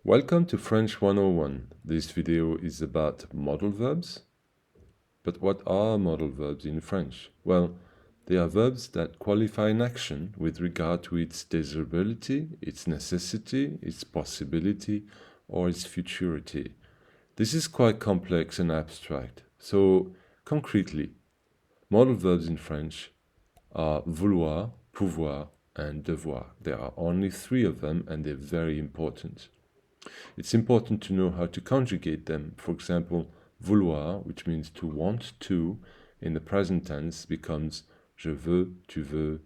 Welcome to French 101. This video is about modal verbs. But what are modal verbs in French? Well, they are verbs that qualify an action with regard to its desirability, its necessity, its possibility, or its futurity. This is quite complex and abstract. So, concretely, modal verbs in French are vouloir, pouvoir, and devoir. There are only 3 of them, and they're very important. It's important to know how to conjugate them. For example, vouloir, which means to want to, in the present tense becomes je veux, tu veux,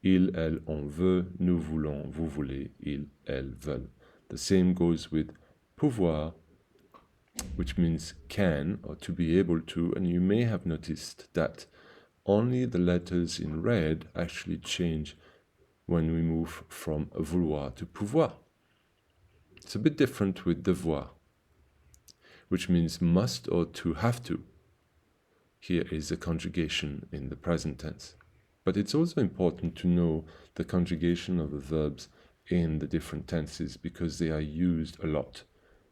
il, elle, on veut, nous voulons, vous voulez, ils, elles veulent. The same goes with pouvoir, which means can or to be able to, and you may have noticed that only the letters in red actually change when we move from vouloir to pouvoir. It's a bit different with devoir, which means must or to have to. Here is a conjugation in the present tense. But it's also important to know the conjugation of the verbs in the different tenses because they are used a lot.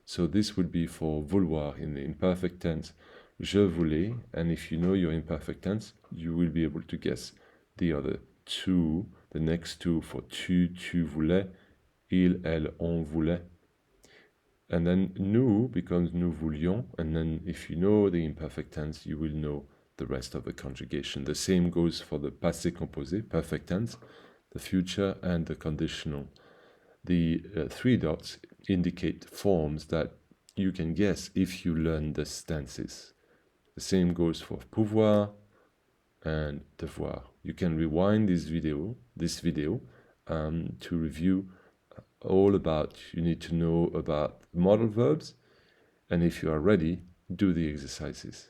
So this would be for vouloir in the imperfect tense, je voulais, and if you know your imperfect tense, you will be able to guess the other 2, the next 2 for tu voulais, il, elle, on voulait. And then nous becomes nous voulions, and then if you know the imperfect tense, you will know the rest of the conjugation. The same goes for the passé composé, perfect tense, the future, and the conditional. The 3 dots indicate forms that you can guess if you learn the tenses. The same goes for pouvoir and devoir. You can rewind this video to review all about you need to know about modal verbs, and if you are ready, do the exercises.